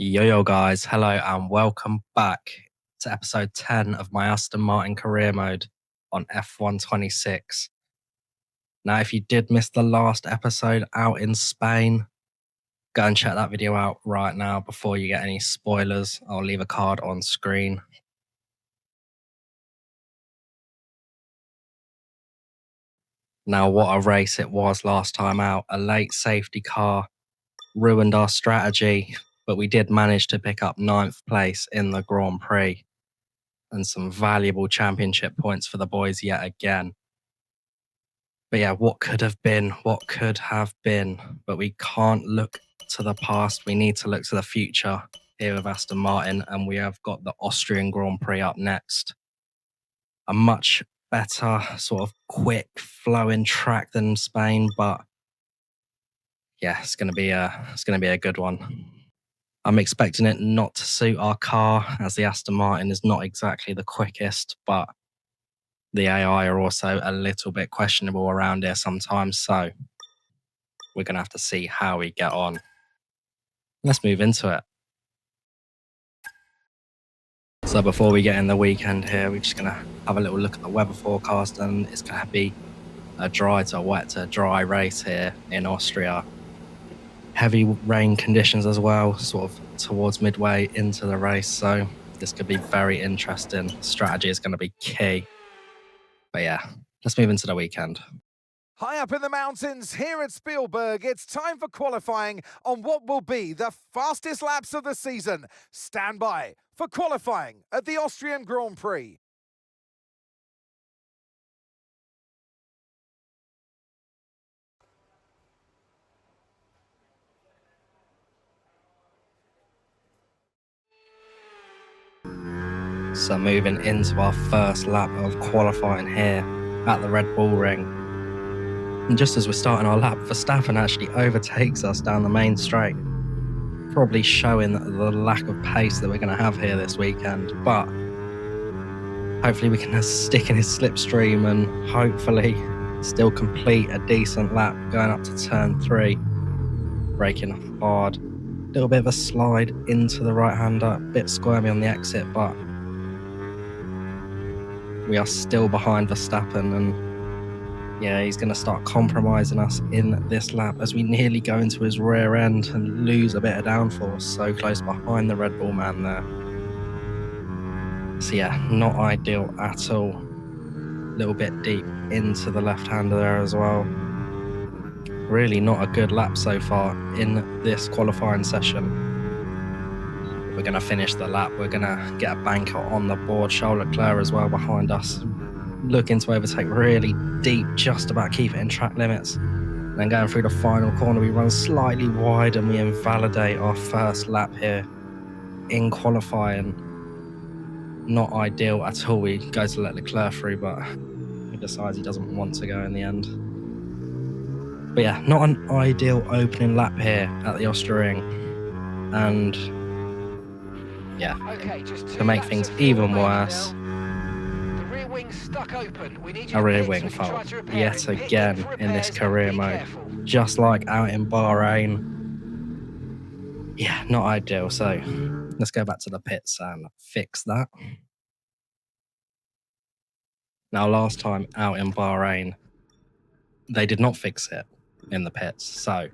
Yo guys, hello and welcome back to episode 10 of my Aston Martin career mode on F126. Now, if you did miss the last episode out in Spain, go and check that video out right now before you get any spoilers. I'll leave a card on screen. Now, what a race it was last time out. A late safety car ruined our strategy, but we did manage to pick up 9th place in the Grand Prix and some valuable championship points for the boys yet again. But yeah, what could have been, what could have been, but we can't look to the past. We need to look to the future here with Aston Martin, and we have got the Austrian Grand Prix up next. A much better sort of quick flowing track than Spain, but yeah, it's going to be a good one. I'm expecting it not to suit our car, as the Aston Martin is not exactly the quickest, but the AI are also a little bit questionable around here sometimes, so we're going to have to see how we get on. Let's move into it. So before we get in the weekend here, we're just going to have a little look at the weather forecast, and it's going to be a dry to wet to dry race here in Austria. Heavy rain conditions as well, sort of towards midway into the race, so this could be very interesting. Strategy is going to be key. But yeah, let's move into the weekend. High up in the mountains here at Spielberg, it's time for qualifying on what will be the fastest laps of the season. Stand by for qualifying at the Austrian Grand Prix. So moving into our first lap of qualifying here at the Red Bull Ring. And just as we're starting our lap, Verstappen actually overtakes us down the main straight, probably showing the lack of pace that we're going to have here this weekend. But hopefully we can stick in his slipstream and hopefully still complete a decent lap going up to turn 3. Braking hard. A little bit of a slide into the right-hander, a bit squirmy on the exit, but we are still behind Verstappen, and yeah, he's going to start compromising us in this lap as we nearly go into his rear end and lose a bit of downforce. So close behind the Red Bull man there. So yeah, not ideal at all. A little bit deep into the left-hander there as well. Really not a good lap so far in this qualifying session. We're going to finish the lap. We're going to get a banker on the board. Charles Leclerc as well behind us, looking to overtake really deep, just about keep it in track limits. Then going through the final corner, we run slightly wide and we invalidate our first lap here in qualifying. Not ideal at all. We go to let Leclerc through, but he decides he doesn't want to go in the end. But yeah, not an ideal opening lap here at the Austrian. And yeah, to make things even worse, a rear wing fault yet again in this career mode, just like out in Bahrain. Yeah, not ideal. So let's go back to the pits and fix that. Now, last time out in Bahrain, they did not fix it in the pits. So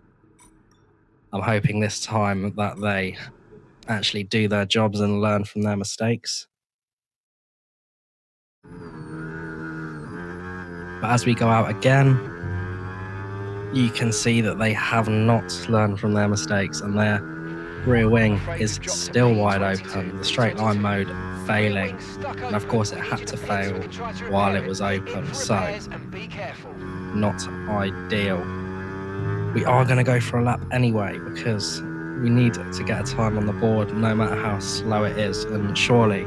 I'm hoping this time that they actually do their jobs and learn from their mistakes. But as we go out again, you can see that they have not learned from their mistakes, and their rear wing is still wide open, the straight line mode failing, and of course it had to fail while it was open, so not ideal. We are going to go for a lap anyway because we need to get a time on the board no matter how slow it is, and surely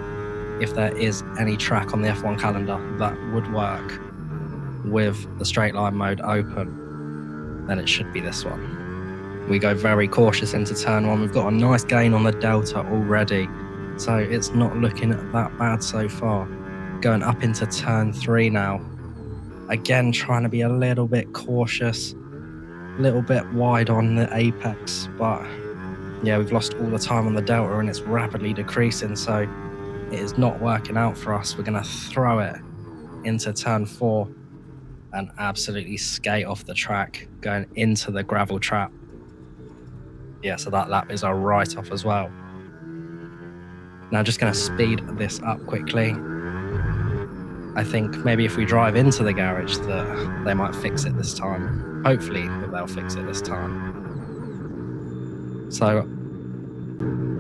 if there is any track on the F1 calendar that would work with the straight line mode open, then it should be this one. We go very cautious into turn 1. We've got a nice gain on the delta already, so it's not looking that bad so far. Going up into turn 3 now. Again, trying to be a little bit cautious, a little bit wide on the apex, but yeah, we've lost all the time on the delta and it's rapidly decreasing, so it is not working out for us. We're going to throw it into turn 4 and absolutely skate off the track, going into the gravel trap. Yeah, so that lap is a write-off as well. Now, just going to speed this up quickly. I think maybe if we drive into the garage that they might fix it this time. Hopefully that they'll fix it this time. So,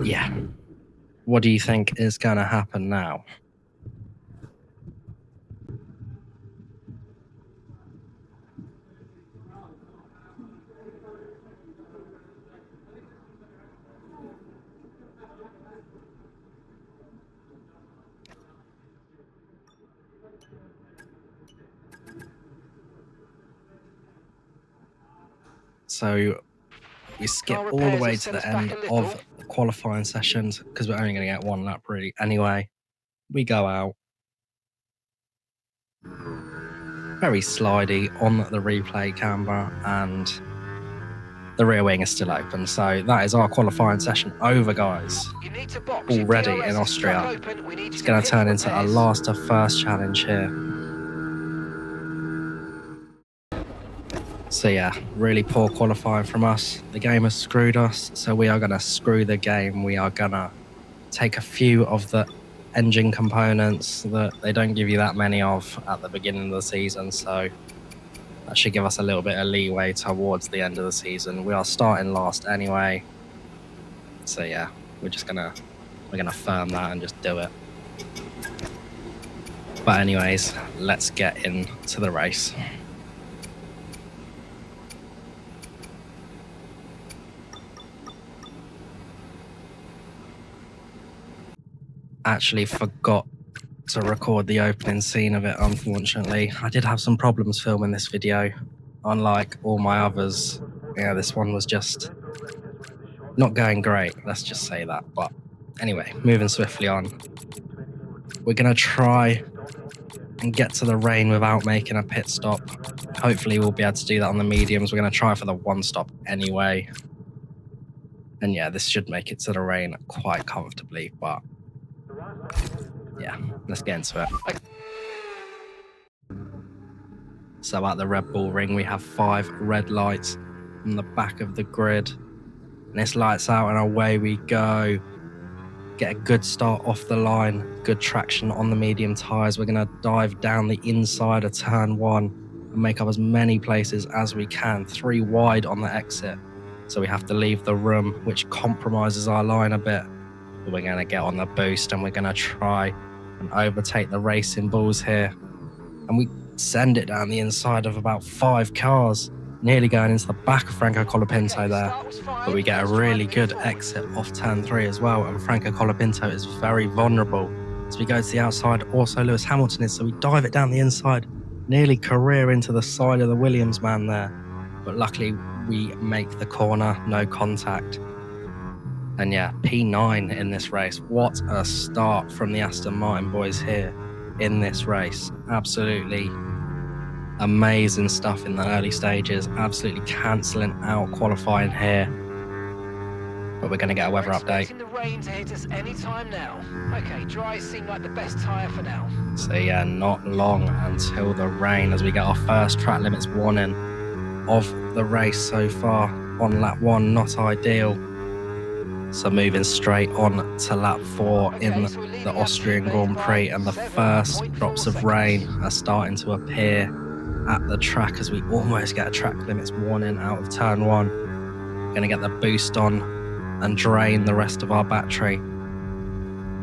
yeah. What do you think is going to happen now? So we skip all the way to the end of the qualifying sessions because we're only going to get one lap really anyway. We go out. Very slidey on the replay camera, and the rear wing is still open. So that is our qualifying session over, guys. Already in Austria. It's going to turn into a last to first challenge here. So yeah, really poor qualifying from us. The game has screwed us, so we are going to screw the game. We are going to take a few of the engine components that they don't give you that many of at the beginning of the season, so that should give us a little bit of leeway towards the end of the season. We are starting last anyway, so yeah, we're gonna firm that and just do it. But anyways, let's get into the race. Actually forgot to record the opening scene of it, unfortunately. I did have some problems filming this video. Unlike all my others, yeah, this one was just not going great, let's just say that. But anyway, moving swiftly on. We're gonna try and get to the rain without making a pit stop. Hopefully we'll be able to do that on the mediums. We're gonna try for the one stop anyway. And yeah, this should make it to the rain quite comfortably, but yeah, let's get into it. So at the Red Bull ring, we have 5 red lights on the back of the grid. And this lights out and away we go. Get a good start off the line, good traction on the medium tyres. We're going to dive down the inside of turn 1 and make up as many places as we can. 3 wide on the exit. So we have to leave the room, which compromises our line a bit. But we're going to get on the boost and we're going to try and overtake the racing bulls here. And we send it down the inside of about 5 cars, nearly going into the back of Franco Colapinto there. But we get a really good exit off turn 3 as well, and Franco Colapinto is very vulnerable. As we go to the outside, also Lewis Hamilton is, so we dive it down the inside, nearly career into the side of the Williams man there. But luckily we make the corner, no contact. And yeah, P9 in this race. What a start from the Aston Martin boys here in this race. Absolutely amazing stuff in the early stages. Absolutely cancelling out qualifying here. But we're going to get a weather update. The rain to hit us any time now. Okay, dry seem like the best tyre for now. So yeah, not long until the rain as we get our first track limits warning of the race so far on lap 1. Not ideal. So moving straight on to lap 4 in the Austrian Grand Prix, and the first drops of rain are starting to appear at the track as we almost get a track limits warning out of turn 1. We're going to get the boost on and drain the rest of our battery.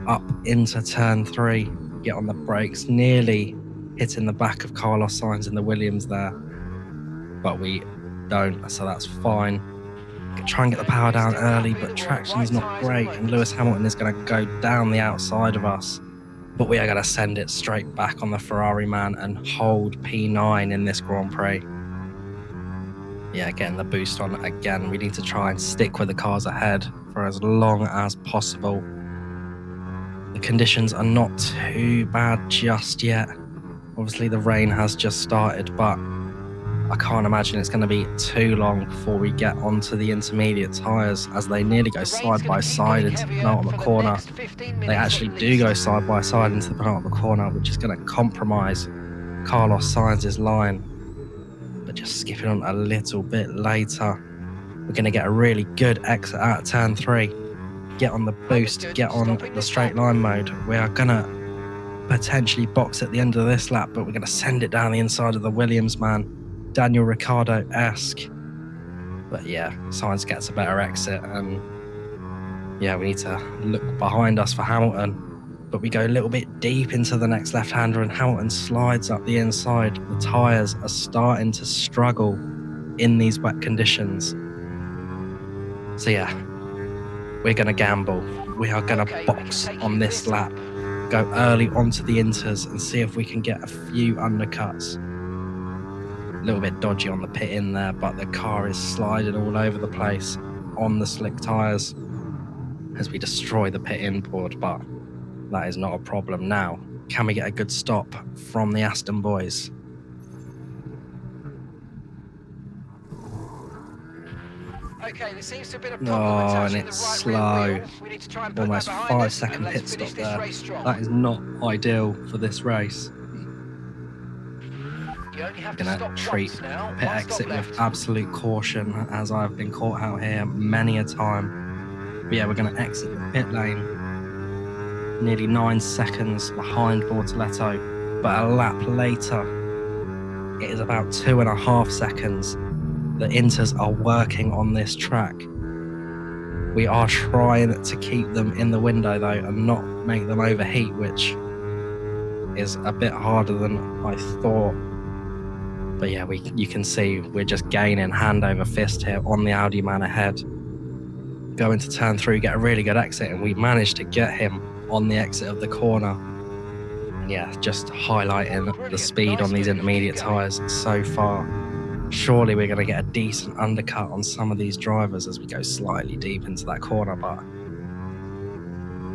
Up into turn 3, get on the brakes, nearly hitting the back of Carlos Sainz in the Williams there. But we don't, so that's fine. Try and get the power down early, but traction's not great, and Lewis Hamilton is going to go down the outside of us. But we are going to send it straight back on the Ferrari man and hold P9 in this Grand Prix. Yeah, getting the boost on again. We need to try and stick with the cars ahead for as long as possible. The conditions are not too bad just yet. Obviously the rain has just started, but I can't imagine it's going to be too long before we get onto the intermediate tyres, as they nearly go side by side into the penultimate corner. They actually do go side by side into the penultimate corner, which is going to compromise Carlos Sainz's line. But just skipping on a little bit later, we're going to get a really good exit out of turn 3. Get on the boost, get on the straight line mode. We are going to potentially box at the end of this lap, but we're going to send it down the inside of the Williams man, Daniel Ricciardo-esque. But yeah, Sainz gets a better exit, and yeah, we need to look behind us for Hamilton. But we go a little bit deep into the next left-hander, and Hamilton slides up the inside. The tyres are starting to struggle in these wet conditions. So yeah, we're going to gamble. We are going to box on this lap, go early onto the inters and see if we can get a few undercuts. A little bit dodgy on the pit in there, but the car is sliding all over the place on the slick tyres as we destroy the pit in board, but that is not a problem now. Can we get a good stop from the Aston boys? Okay, there seems to have been a problem and it's slow. Almost 5-second pit stop there. That is not ideal for this race. I'm going to treat pit exit with absolute caution, as I've been caught out here many a time. But yeah, we're going to exit the pit lane nearly 9 seconds behind Bortoleto, but a lap later it is about 2.5 seconds. The inters are working on this track. We are trying to keep them in the window though and not make them overheat, which is a bit harder than I thought. But yeah, you can see we're just gaining hand over fist here on the Audi man ahead. Go into turn 3, get a really good exit, and we managed to get him on the exit of the corner. And yeah, just highlighting the speed on these intermediate tyres so far. Surely we're going to get a decent undercut on some of these drivers as we go slightly deep into that corner, but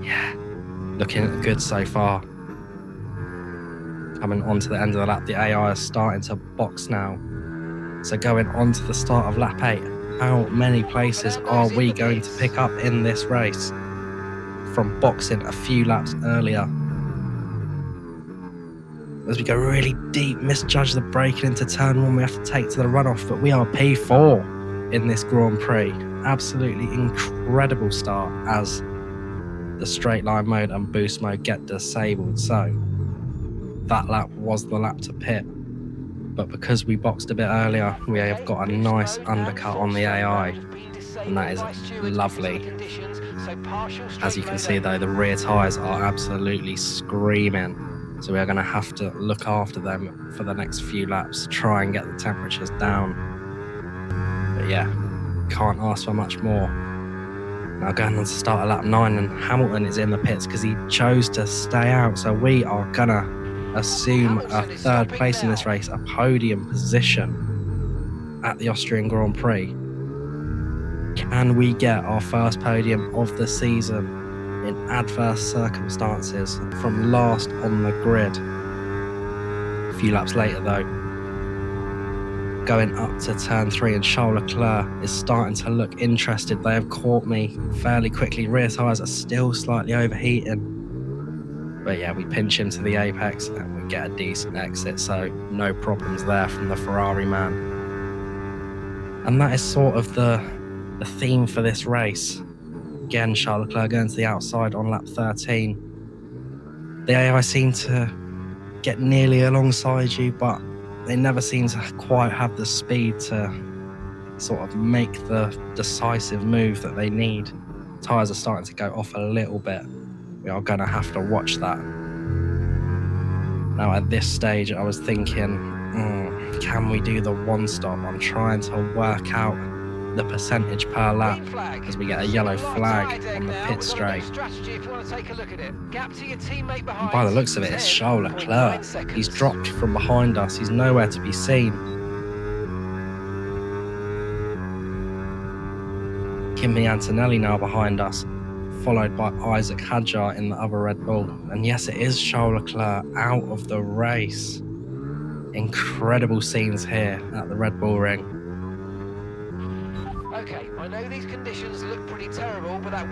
yeah, looking good so far. Coming onto the end of the lap, the AI is starting to box now. So going on to the start of lap 8, how many places are we going to pick up in this race from boxing a few laps earlier? As we go really deep, misjudge the braking into turn 1, we have to take to the runoff, but we are P4 in this Grand Prix. Absolutely incredible start as the straight line mode and boost mode get disabled. So that lap was the lap to pit, but because we boxed a bit earlier, we have got a nice undercut on the AI, and that is lovely. As you can see though, the rear tyres are absolutely screaming. So we are going to have to look after them for the next few laps, try and get the temperatures down. But yeah, can't ask for much more. Now going on to start at lap 9, and Hamilton is in the pits because he chose to stay out. So we are going to assume a 3rd place in this race, a podium position at the Austrian Grand Prix. Can we get our first podium of the season in adverse circumstances from last on the grid? A few laps later though, going up to turn 3, and Charles Leclerc is starting to look interested. They have caught me fairly quickly. Rear tyres are still slightly overheating, but yeah, we pinch him to the apex and we get a decent exit, so no problems there from the Ferrari man. And that is sort of the theme for this race. Again, Charles Leclerc going to the outside on lap 13. The AI seem to get nearly alongside you, but they never seem to quite have the speed to sort of make the decisive move that they need. Tyres are starting to go off a little bit. We are going to have to watch that. Now at this stage, I was thinking, can we do the 1 stop? I'm trying to work out the percentage per lap as we get a yellow flag on the pit straight. And by the looks of it, it's Charles Leclerc. He's dropped from behind us. He's nowhere to be seen. Kimi Antonelli now behind us, followed by Isaac Hadjar in the other Red Bull. And yes, it is Charles Leclerc out of the race. incredible scenes here at the Red Bull Ring. Okay, I know these conditions look pretty terrible, but that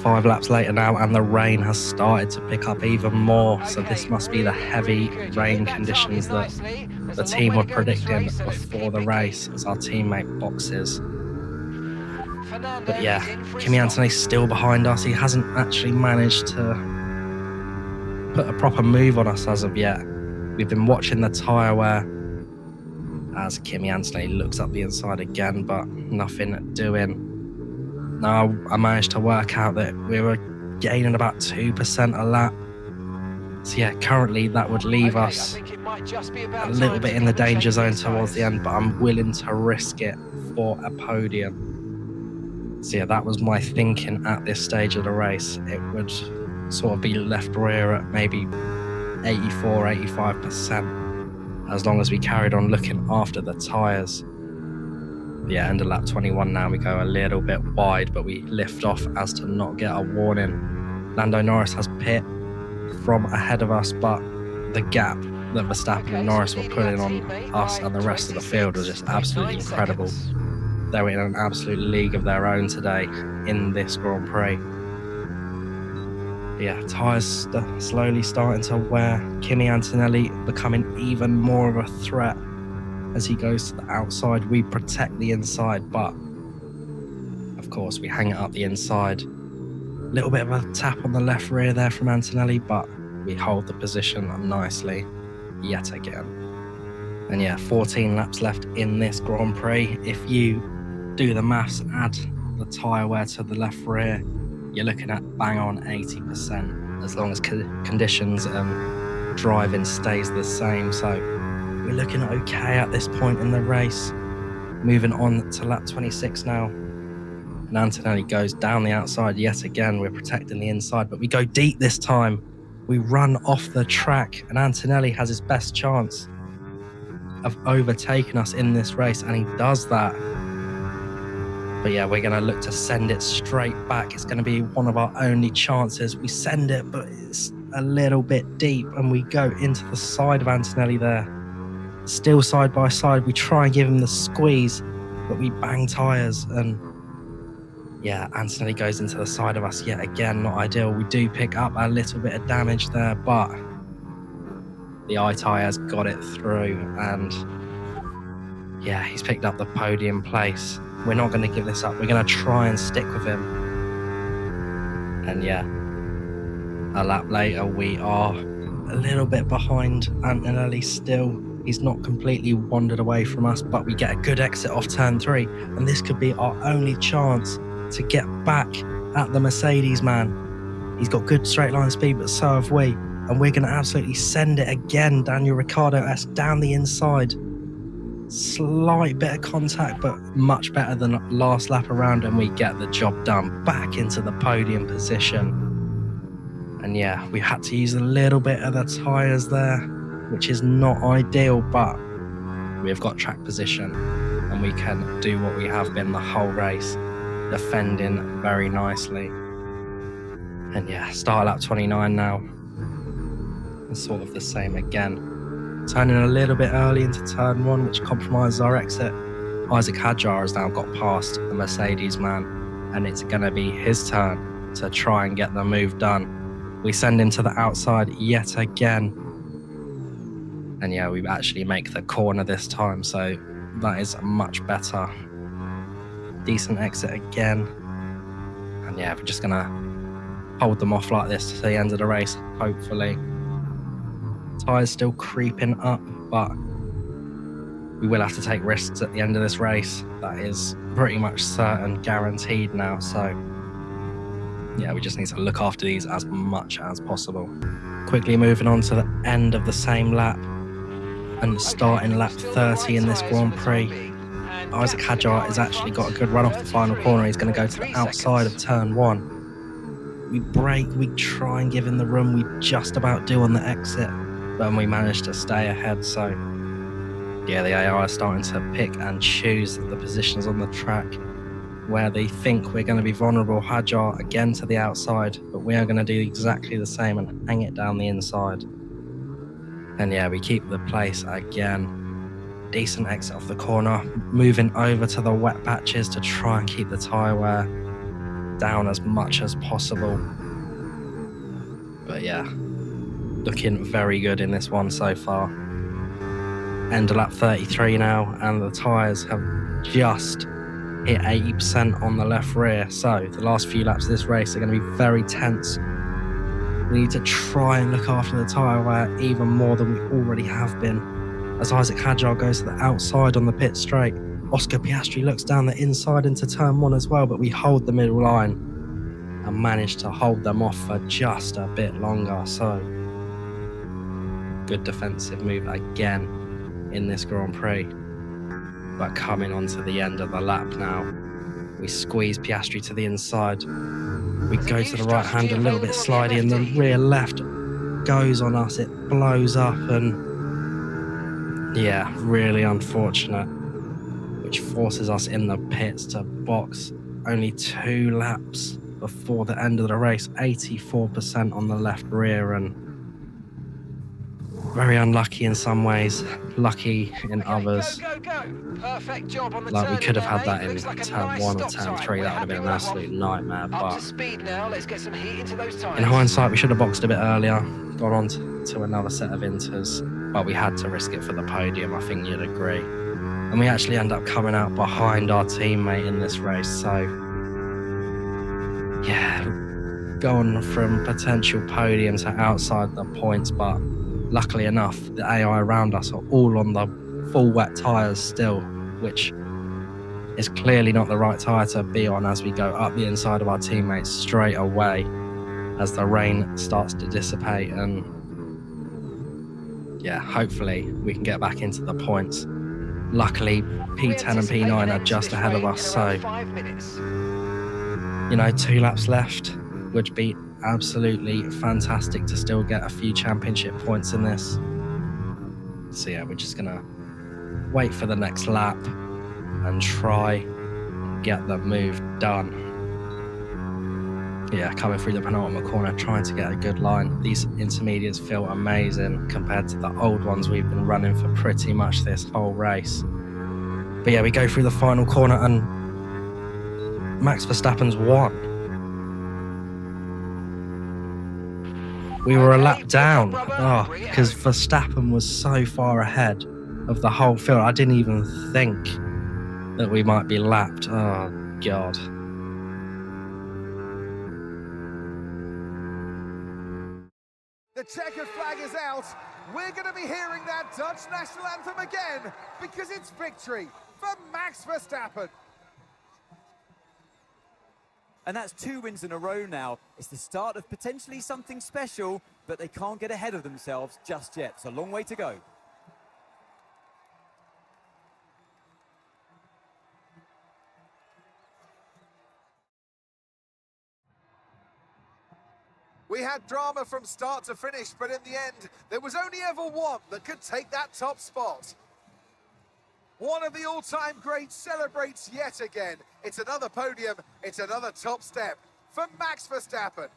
5 laps later now, and the rain has started to pick up even more. So okay, this must be the heavy good. You rain hit that conditions target that nicely. There's the a long team way were to go this predicting race, so let's before keep the it race clean. as our teammate boxes. Fernando But yeah, is in for his Kimi stop. Antonelli's still behind us. He hasn't actually managed to put a proper move on us as of yet. We've been watching the tyre wear as Kimi Antonelli looks up the inside again, but nothing doing. Now I managed to work out that we were gaining about 2% a lap. So yeah, currently that would leave Okay, I us think it might just be a about little time bit to in the come and danger change zone these towards the tyres. end, but I'm willing to risk it for a podium. So yeah, that was my thinking at this stage of the race. It would sort of be left rear at maybe 84, 85%, as long as we carried on looking after the tyres. Yeah, end of lap 21 now, we go a little bit wide, but we lift off as to not get a warning. Lando Norris has pit from ahead of us, but the gap that Verstappen and Norris were putting on us and the rest of the field was just absolutely incredible. They were in an absolute league of their own today in this Grand Prix. Yeah, tyres slowly starting to wear. Kimi Antonelli becoming even more of a threat as he goes to the outside. We protect the inside, but of course we hang it up the inside. A little bit of a tap on the left rear there from Antonelli, but we hold the position nicely yet again. And yeah, 14 laps left in this Grand Prix. If you do the maths, add the tyre wear to the left rear, you're looking at bang on 80%, as long as conditions and driving stays the same. So we're looking okay at this point in the race. Moving on to lap 26 now. And Antonelli goes down the outside yet again. We're protecting the inside, but we go deep this time. We run off the track, and Antonelli has his best chance of overtaking us in this race, and he does that. But yeah, we're going to look to send it straight back. It's going to be one of our only chances. We send it, but it's a little bit deep, and we go into the side of Antonelli there. Still side by side. We try and give him the squeeze, but we bang tyres, and yeah, Antonelli goes into the side of us yet again. Not ideal. We do pick up a little bit of damage there, but the I-tyre has got it through, and yeah, he's picked up the podium place. We're not going to give this up. We're going to try and stick with him. And yeah, a lap later, we are a little bit behind Antonelli still. He's not completely wandered away from us, but we get a good exit off turn 3. And this could be our only chance to get back at the Mercedes man. He's got good straight line speed, but so have we. And we're going to absolutely send it again, Daniel Ricciardo-esque, down the inside. Slight bit of contact, but much better than last lap around, and we get the job done. Back into the podium position. And yeah, we had to use a little bit of the tyres there, which is not ideal, but we've got track position and we can do what we have been the whole race, defending very nicely. And yeah, start lap 29 now. It's sort of the same again. Turning a little bit early into turn 1, which compromises our exit. Isaac Hadjar has now got past the Mercedes man, and it's going to be his turn to try and get the move done. We send him to the outside yet again. And yeah, we actually make the corner this time, so that is much better. Decent exit again. And yeah, we're just going to hold them off like this to the end of the race, hopefully. Tyres still creeping up, but we will have to take risks at the end of this race. That is pretty much certain, guaranteed now. So yeah, we just need to look after these as much as possible. Quickly moving on to the end of the same lap and starting lap 30 in this Grand Prix. Isaac Hadjar has actually got a good run off the final corner. He's going to go to the outside of turn 1. We brake, we try and give him the room. We just about do on the exit, but we managed to stay ahead. So yeah, the AI are starting to pick and choose the positions on the track where they think we're going to be vulnerable. Hadjar again to the outside, but we are going to do exactly the same and hang it down the inside. And yeah, we keep the place again. Decent exit off the corner, moving over to the wet patches to try and keep the tyre wear down as much as possible. But yeah, looking very good in this one so far. End of lap 33 now, and the tyres have just hit 80% on the left rear. So the last few laps of this race are going to be very tense. We need to try and look after the tyre wear even more than we already have been. As Isaac Hadjar goes to the outside on the pit straight, Oscar Piastri looks down the inside into turn 1 as well, but we hold the middle line and manage to hold them off for just a bit longer. So good defensive move again in this Grand Prix. But coming on to the end of the lap now, we squeeze Piastri to the inside. We go to the right hand a little bit slidey, and the rear left goes on us. It blows up, and yeah, really unfortunate, which forces us in the pits to box only 2 laps before the end of the race. 84% on the left rear, and very unlucky in some ways, lucky in others. Go. Perfect job on the Like, we turn could have there, had that mate. in Looks like a turn nice 1 or stop turn time. 3. We're That would have been happy an with that one. absolute nightmare. Up But to speed now. Let's get some heat into those tyres. in hindsight, we should have boxed a bit earlier, gone on to another set of inters, but we had to risk it for the podium, I think you'd agree. And we actually end up coming out behind our teammate in this race. So yeah, going from potential podium to outside the points, but luckily enough, the AI around us are all on the full wet tyres still, which is clearly not the right tyre to be on as we go up the inside of our teammates straight away as the rain starts to dissipate. And yeah, hopefully we can get back into the points. Luckily, P10 and P9 are just ahead of us, so 5 minutes. 2 laps left would be absolutely fantastic to still get a few championship points in this. So yeah, we're just gonna wait for the next lap and try and get the move done. Yeah, coming through the penultimate corner, trying to get a good line. These intermediates feel amazing compared to the old ones we've been running for pretty much this whole race. But yeah, we go through the final corner and Max Verstappen's won. We were a lap down. Because Verstappen was so far ahead of the whole field. I didn't even think that we might be lapped. Oh, God. The checkered flag is out. We're going to be hearing that Dutch national anthem again because it's victory for Max Verstappen. And that's 2 wins in a row now. It's the start of potentially something special, but they can't get ahead of themselves just yet. It's a long way to go. We had drama from start to finish, but in the end, there was only ever one that could take that top spot. One of the all-time greats celebrates yet again. It's another podium, it's another top step for Max Verstappen.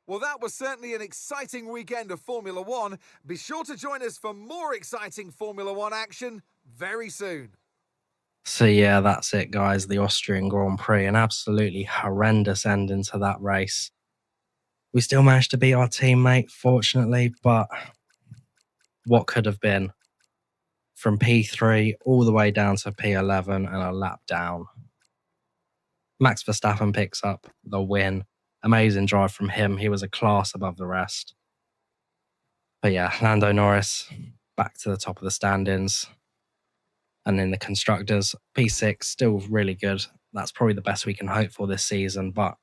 Well, that was certainly an exciting weekend of Formula One. Be sure to join us for more exciting Formula One action very soon. So yeah, that's it, guys. The Austrian Grand Prix, an absolutely horrendous ending to that race. We still managed to beat our teammate, fortunately, but what could have been? From P3 all the way down to P11 and a lap down. Max Verstappen picks up the win. Amazing drive from him. He was a class above the rest. But yeah, Lando Norris back to the top of the standings. And in the constructors, P6 still really good. That's probably the best we can hope for this season, but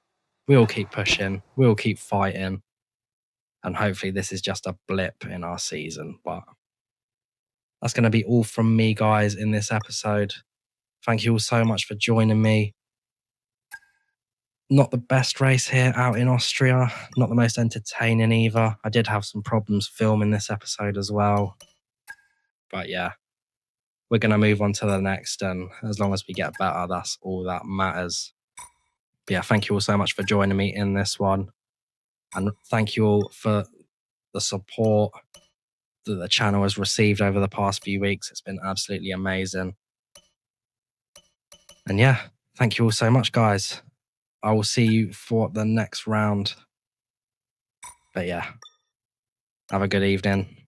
we'll keep pushing. We'll keep fighting. And hopefully this is just a blip in our season. But that's going to be all from me, guys, in this episode. Thank you all so much for joining me. Not the best race here out in Austria. Not the most entertaining either. I did have some problems filming this episode as well. But yeah, we're going to move on to the next. And as long as we get better, that's all that matters. But yeah, thank you all so much for joining me in this one. And thank you all for the support that the channel has received over the past few weeks. It's been absolutely amazing. And yeah, thank you all so much, guys. I will see you for the next round. But yeah, have a good evening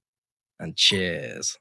and cheers.